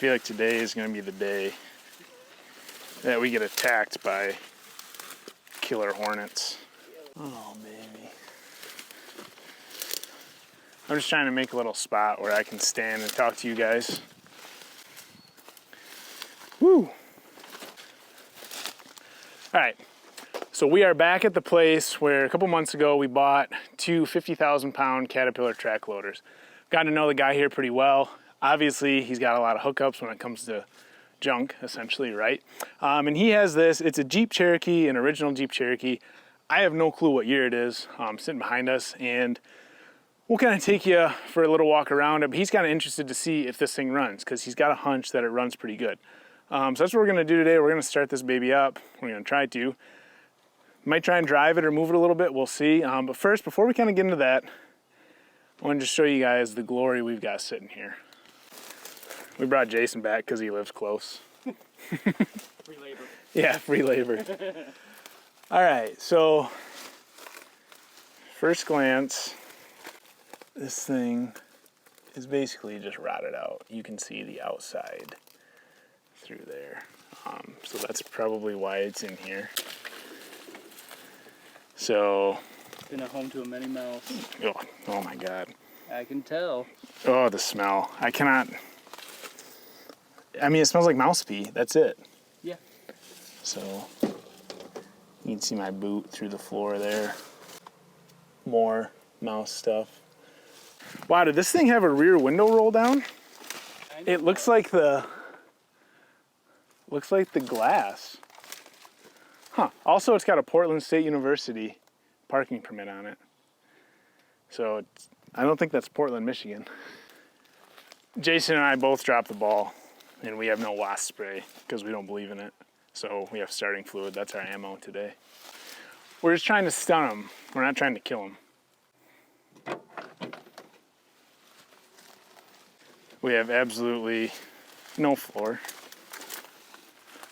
feel like today is going to be the day that we get attacked by killer hornets. Oh, baby. I'm just trying to make a little spot where I can stand and talk to you guys. Woo! All right, so we are back at the place where a couple months ago we bought two 50,000-pound Caterpillar track loaders. Got to know the guy here pretty well. Obviously, he's got a lot of hookups when it comes to junk, essentially, right? And he has this, it's a Jeep Cherokee, an original Jeep Cherokee. I have no clue what year it is, sitting behind us, and we'll kind of take you for a little walk around it, but he's kind of interested to see if this thing runs, because he's got a hunch that it runs pretty good. So that's what we're gonna do today. We're gonna start this baby up. We're gonna try to. Might try and drive it or move it a little bit, we'll see. But first, before we kind of get into that, I want to just show you guys the glory we've got sitting here. We brought Jason back because he lives close. Free labor. Yeah, free labor. All right, so first glance, this thing is basically just rotted out. You can see the outside through there. So that's probably why it's in here. So, Been a home to a many mouths. oh my God. I can tell. Oh, the smell. I cannot. I mean, it smells like mouse pee. That's it. Yeah. So, you can see my boot through the floor there. More mouse stuff. Wow, did this thing have a rear window roll down? It looks like the glass. Huh. Also, it's got a Portland State University parking permit on it. So I don't think that's Portland, Michigan. Jason and I both dropped the ball, and we have no wasp spray because we don't believe in it. So we have starting fluid. That's our ammo today. We're just trying to stun them. We're not trying to kill them. We have absolutely no floor.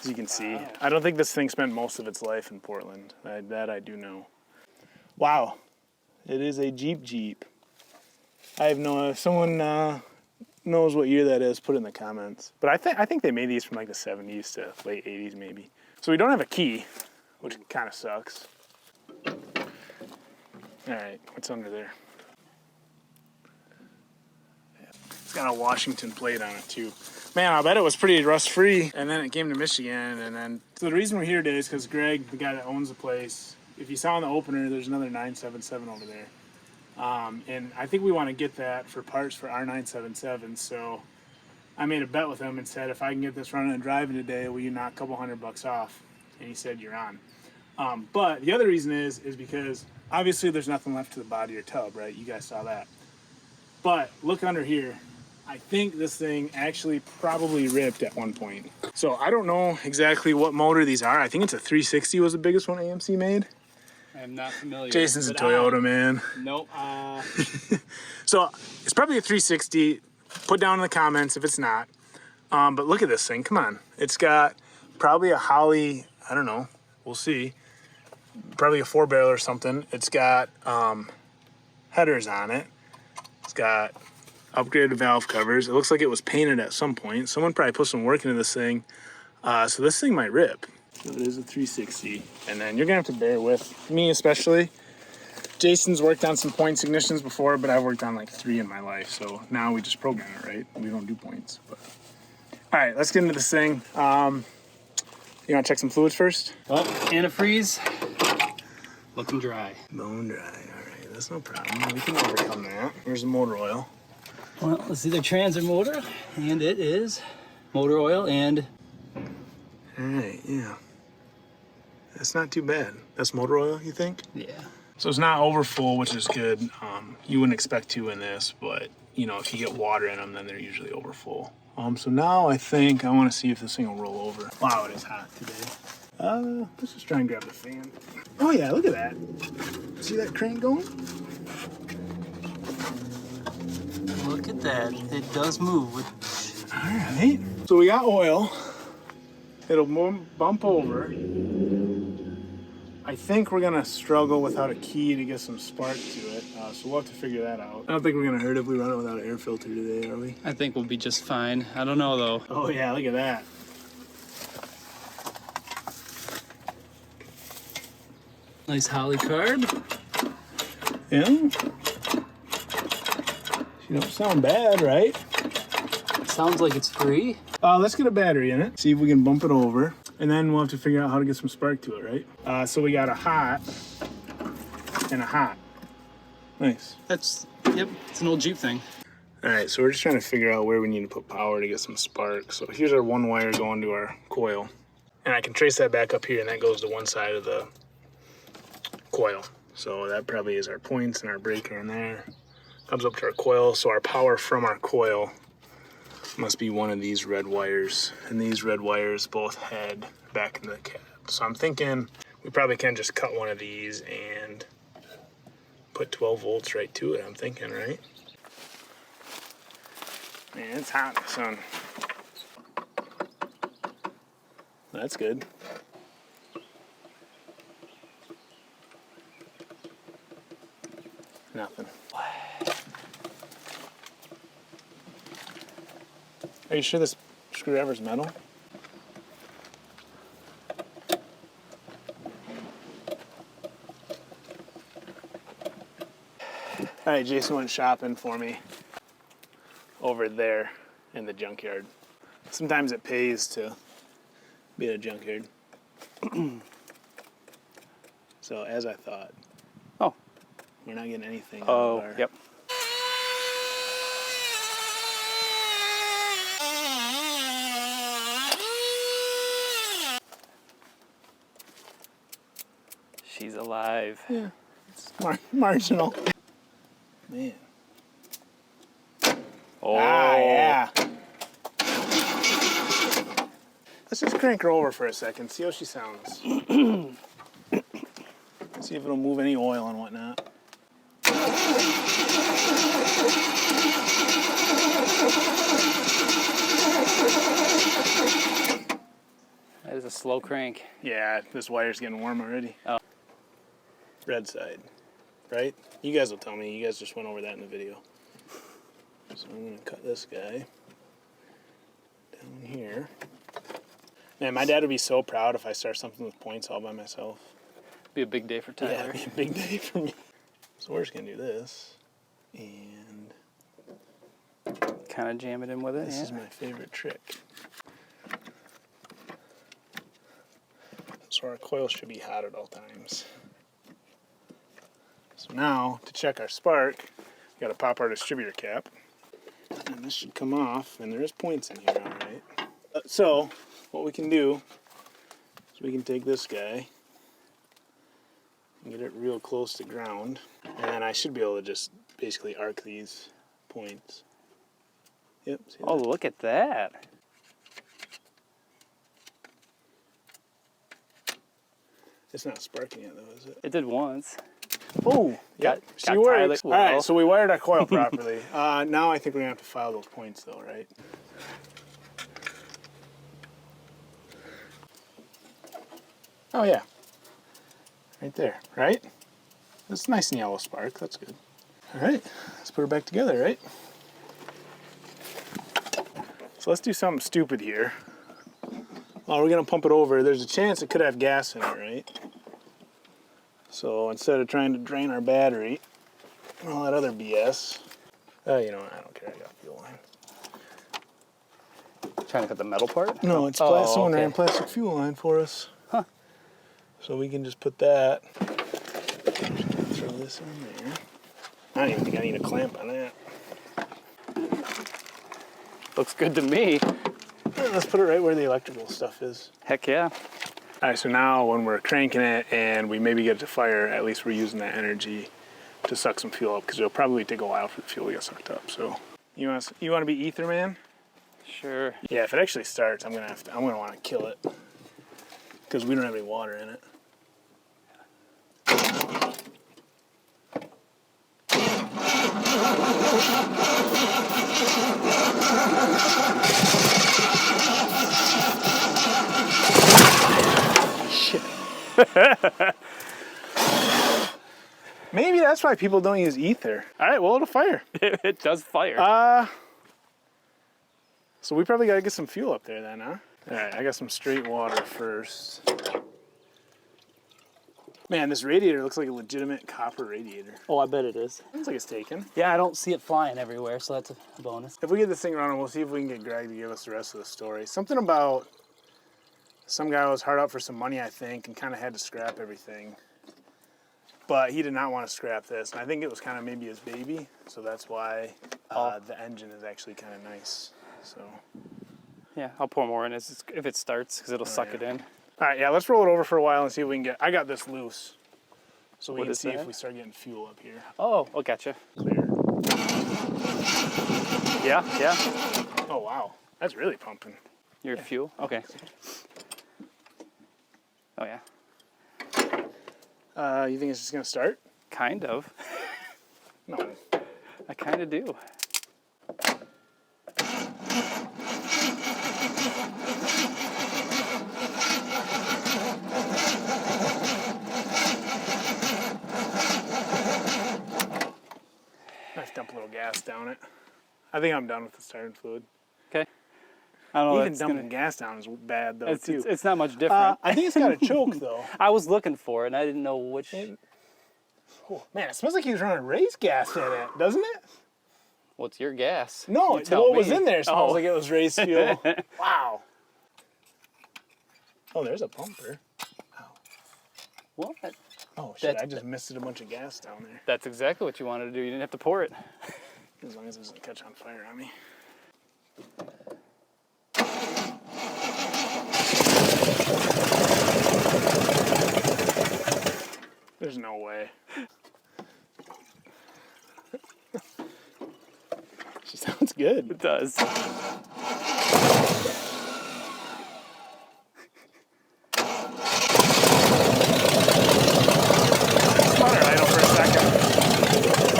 As you can see, I don't think this thing spent most of its life in Portland. That I do know. Wow, it is a Jeep. I have no, if someone knows what year that is, put it in the comments. But I think they made these from like the 70s to late 80s maybe. So we don't have a key, which kind of sucks. All right, what's under there? It's got a Washington plate on it too. Man, I bet it was pretty rust-free, and then it came to Michigan, and then... So the reason we're here today is because Greg, the guy that owns the place, if you saw in the opener, there's another 977 over there. And I think we want to get that for parts for our 977, so I made a bet with him and said, if I can get this running and driving today, will you knock a couple $100 off? And he said, you're on. But the other reason is because obviously there's nothing left to the body or tub, right? You guys saw that. But look under here. I think this thing actually probably ripped at one point. So I don't know exactly what motor these are. I think it's a 360 was the biggest one AMC made. I'm not familiar. Jason's a Toyota man. Nope. So it's probably a 360. Put down in the comments if it's not. But look at this thing. Come on. It's got probably a Holley, I don't know. We'll see. Probably a 4-barrel or something. It's got headers on it. It's got upgraded valve covers. It looks like it was painted at some point. Someone probably put some work into this thing. So this thing might rip. So it is a 360. And then you're gonna have to bear with me, especially. Jason's worked on some points ignitions before, but I've worked on like 3 in my life. So now we just program it, right? We don't do points. But all right, let's get into this thing. You wanna check some fluids first? Well, antifreeze, looking dry. Bone dry, all right, that's no problem. We can overcome that. Here's the motor oil. Well, it's either trans or motor, and it is motor oil and... All right, yeah. That's not too bad. That's motor oil, you think? Yeah. So it's not over full, which is good. You wouldn't expect to in this, but you know, if you get water in them, then they're usually over full. So now I think I want to see if this thing will roll over. Wow, it is hot today. Let's just try and grab the fan. Oh yeah, look at that. See that crank going? Look at that. It does move. All right. So we got oil. It'll bump over. I think we're gonna struggle without a key to get some spark to it, so we'll have to figure that out. I don't think we're gonna hurt if we run it without an air filter today, are we? I think we'll be just fine. I don't know though. Oh yeah, look at that. Nice holly carb. Yeah. You don't sound bad, right? Sounds like it's free. Let's get a battery in it. See if we can bump it over. And then we'll have to figure out how to get some spark to it, right? So we got a hot and a hot. Nice. Yep, it's an old Jeep thing. All right, so we're just trying to figure out where we need to put power to get some spark. So here's our one wire going to our coil. And I can trace that back up here, and that goes to one side of the coil. So that probably is our points and our breaker in there. Comes up to our coil, so our power from our coil must be one of these red wires, and these red wires both head back into the cab. So I'm thinking we probably can just cut one of these and put 12 volts right to it, I'm thinking, right? Man, it's hot in the sun. That's good. Nothing. Are you sure this screwdriver's metal? All right, Jason went shopping for me over there in the junkyard. Sometimes it pays to be at a junkyard. So as I thought. Oh. We're not getting anything out of our... Yep. She's alive. Yeah, it's marginal. Man. Oh. Ah, yeah. Let's just crank her over for a second, see how she sounds. See if it'll move any oil and whatnot. That is a slow crank. Yeah, this wire's getting warm already. Oh. Red side, right? You guys will tell me. You guys just went over that in the video. So I'm gonna cut this guy down here. Man, my dad would be so proud if I start something with points all by myself. Be a big day for Tyler. Yeah, it'd be a big day for me. So we're just gonna do this, and Kind of jam it in with it. this Yeah. is my favorite trick. So our coil should be hot at all times. So now, to check our spark, we gotta pop our distributor cap. And this should come off, and there is points in here, all right. So, what we can do is we can take this guy and get it real close to ground. And then I should be able to just basically arc these points. Yep, see Oh, that? look at that. It's not sparking yet, though, is it? It did once. Oh, Got See where Tyler it's, all well. right, so we wired our coil properly. Now I think we're gonna have to file those points, though, right? Oh yeah, right there, right? That's nice and yellow spark. That's good. All right, let's put her back together, right? So let's do something stupid here. Well, we're gonna pump it over. There's a chance it could have gas in it, right? So instead of trying to drain our battery and all that other BS, you know what, I don't care, I got fuel line. Trying to cut the metal part? No, it's someone ran plastic fuel line for us. Huh. So we can just put that, throw this in there. I don't even think I need a clamp on that. Looks good to me. Let's put it right where the electrical stuff is. Heck yeah. All right, so now when we're cranking it and we maybe get it to fire, at least we're using that energy to suck some fuel up, because it'll probably take a while for the fuel to get sucked up. So you want to be ether man? Sure. Yeah, if it actually starts, I'm gonna want to kill it, because we don't have any water in it. Shit. Maybe that's why people don't use ether. All right, well, it'll fire. It does fire. So we probably got to get some fuel up there then, huh? All right, I got some straight water first. Man, this radiator looks like a legitimate copper radiator. Oh, I bet it is. Looks like it's taken. Yeah, I don't see it flying everywhere, so that's a bonus. If we get this thing running, we'll see if we can get Greg to give us the rest of the story. Something about some guy was hard up for some money, I think, and kind of had to scrap everything. But he did not want to scrap this, and I think it was kind of maybe his baby, so that's why the engine is actually kind of nice. So. Yeah, I'll pour more in if it starts, because it'll suck it in. All right, yeah, let's roll it over for a while and see if we can get. I got this loose, so we What can is see if that? we start getting fuel up here. Oh, gotcha. Clear. Yeah. Oh wow, that's really pumping. Your fuel? Okay. Oh, yeah. You think it's just gonna start? Kind of. No. I kind of do. Nice, dump a little gas down it. I think I'm done with the starting fluid. Okay. I don't know. Even dumping gas down is bad though too. It's not much different. I think it's got a choke though. I was looking for it, and I didn't know which. Oh, man, it smells like he was running race gas in it, doesn't it? What's your gas? No, You tell what was me. in there smells Oh. like it was race fuel. Wow. Oh, there's a pumper. What? Oh shit, That's- I just misted a bunch of gas down there. That's exactly what you wanted to do. You didn't have to pour it. As long as it doesn't catch on fire on me. There's no way. She sounds good. It does. Spun her idle for a second.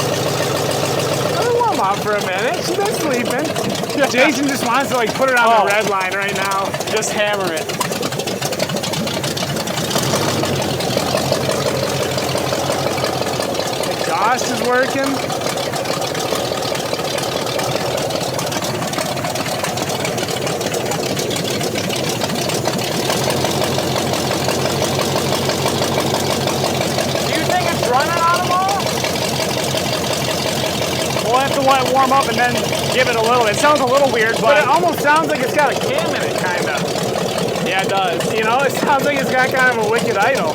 Let her warm up for a minute. She's been sleeping. Jason just wants to like put it on the red line right now. Just hammer it. Exhaust is working. Do you think it's running on them all? We'll have to let it warm up and then give it a little. It sounds a little weird, But but it almost sounds like it's got a cam in it, kind of. yeah, it does. You know, it sounds like it's got kind of a wicked idle.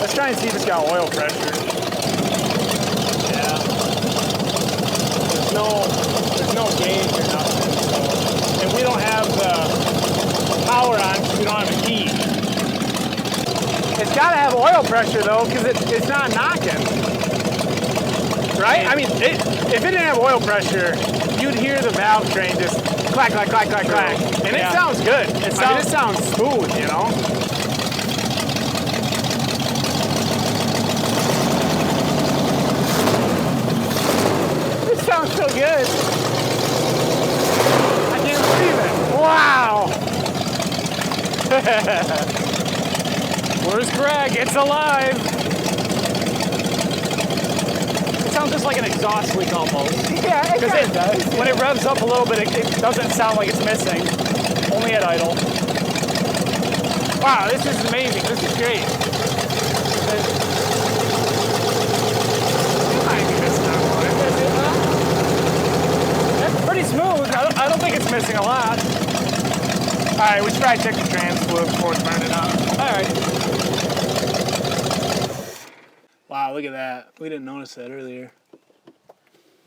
Let's try and see if it's got oil pressure. Yeah. There's no gauge or nothing. So, and we don't have the power on because we don't have a key. It's got to have oil pressure though, because it's not knocking. Right? I mean, if it didn't have oil pressure, you'd hear the valve train just clack, clack, clack, clack, clack. And Yeah. it sounds good. It sounds smooth, you know? It sounds so good. I can't believe it. Wow. Where's Greg? It's alive. It sounds just like an exhaust leak almost. Yeah, it kind of does. When it revs up a little bit, it doesn't sound like it's missing. Only at idle. Wow, this is amazing. This is great. You might be missing out on it, is it, huh? It's pretty smooth. I don't think it's missing a lot. All right, we should probably check the trans fluid before it's burning up. All right. Wow, look at that. We didn't notice that earlier.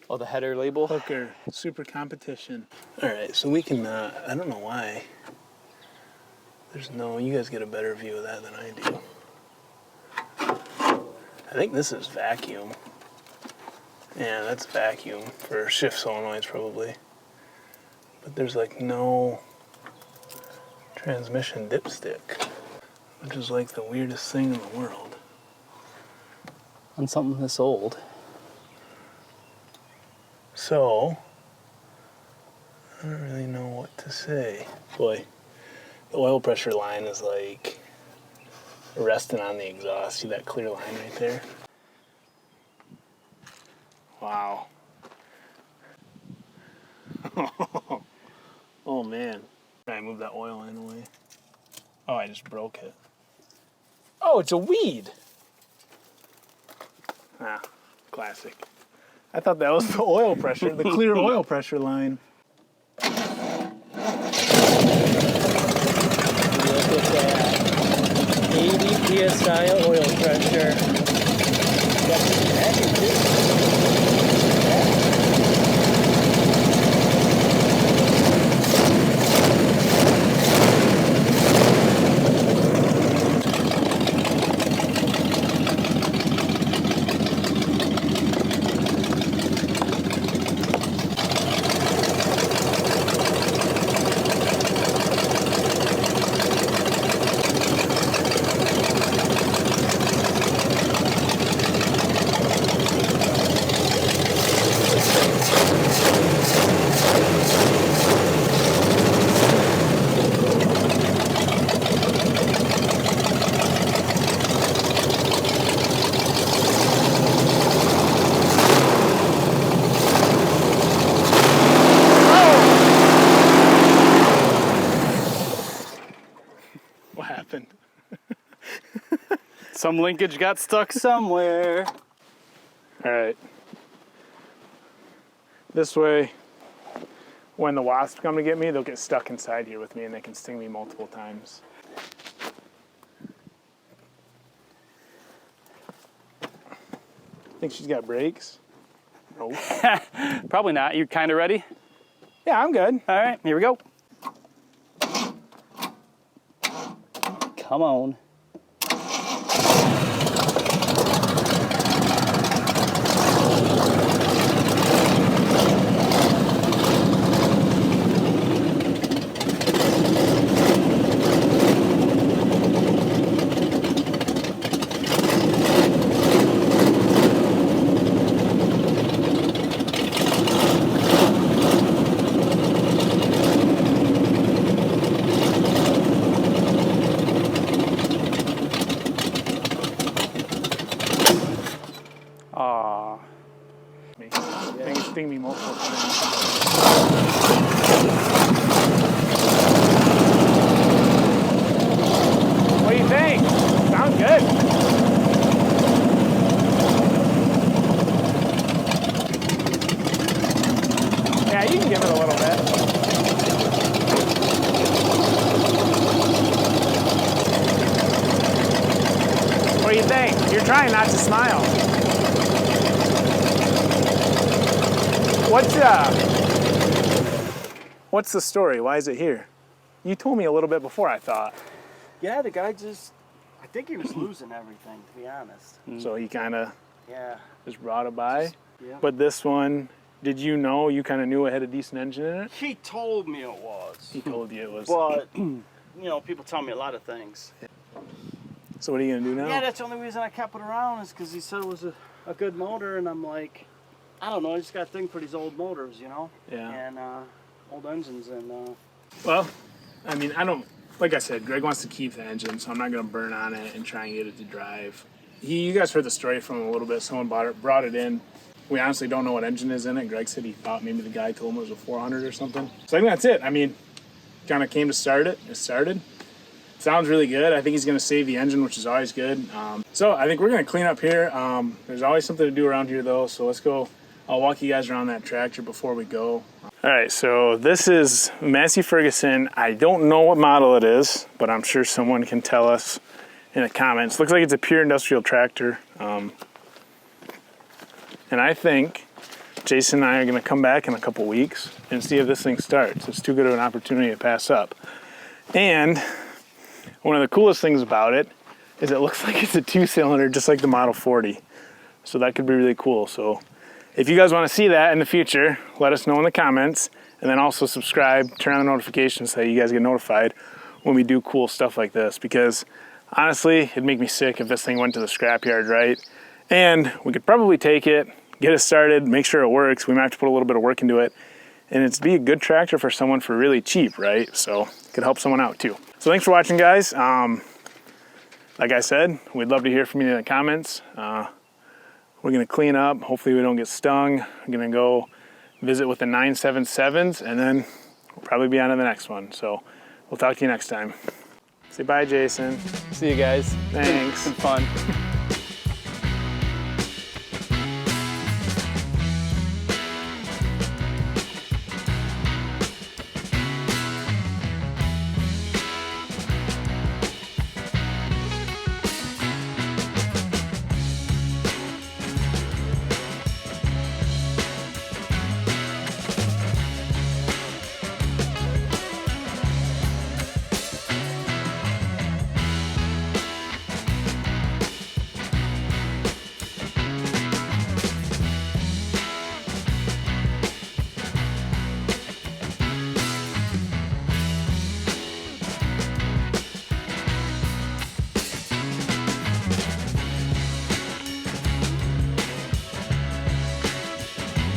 Oh, the header label. Hooker, super competition. All right, so we can, I don't know why. You guys get a better view of that than I do. I think this is vacuum. Yeah, that's vacuum for shift solenoids probably. But there's like no transmission dipstick, which is like the weirdest thing in the world. On something this old. So, I don't really know what to say. Boy, the oil pressure line is like resting on the exhaust. See that clear line right there? Wow. Oh man. Try and move that oil line away. Oh, I just broke it. Oh, it's a weed. Ah, classic. I thought that was the oil pressure, the clear oil pressure line. Look at that. 80 psi oil pressure. What happened? Some linkage got stuck somewhere. All right. This way, when the wasps come to get me, they'll get stuck inside here with me and they can sting me multiple times. Think she's got brakes? No. Probably not. You kind of ready? Yeah, I'm good. All right, here we go. Come on. Aw. They can sting me multiple times. What do you think? Sounds good. Yeah, you can give it a little bit. What do you think? You're trying not to smile. What's the story? Why is it here? You told me a little bit before, I thought. Yeah, the guy just, I think he was losing everything, to be honest. So he kind of Yeah. just brought it by. Yeah. But this one, did you know? You kind of knew it had a decent engine in it? He told me it was. He told you it was. But, you know, people tell me a lot of things. So what are you going to do now? Yeah, that's the only reason I kept it around is because he said it was a good motor, and I'm like, I don't know, I just got a thing for these old motors, you know? Yeah. And old engines, and Well, I mean, like I said, Greg wants to keep the engine, so I'm not going to burn on it and try and get it to drive. You guys heard the story from him a little bit. Someone brought it in. We honestly don't know what engine is in it. Greg said he thought maybe the guy told him it was a 400 or something. So I think that's it. I mean, kind of came to start it. It started. Sounds really good. I think he's going to save the engine, which is always good. So I think we're going to clean up here. There's always something to do around here, though, so let's go. I'll walk you guys around that tractor before we go. All right, so this is Massey Ferguson. I don't know what model it is, but I'm sure someone can tell us in the comments. Looks like it's a pure industrial tractor. And I think Jason and I are going to come back in a couple weeks and see if this thing starts. It's too good of an opportunity to pass up. And one of the coolest things about it is it looks like it's a 2-cylinder, just like the Model 40. So that could be really cool. So if you guys want to see that in the future, let us know in the comments, and then also subscribe, turn on the notifications so you guys get notified when we do cool stuff like this, because honestly, it'd make me sick if this thing went to the scrapyard, right? And we could probably take it, get it started, make sure it works. We might have to put a little bit of work into it. And it's be a good tractor for someone for really cheap, right? So it could help someone out too. So thanks for watching, guys. Like I said, we'd love to hear from you in the comments. We're gonna clean up. Hopefully we don't get stung. I'm gonna go visit with the 977s, and then we'll probably be on to the next one. So we'll talk to you next time. Say bye, Jason. See you guys. Thanks. It's been fun.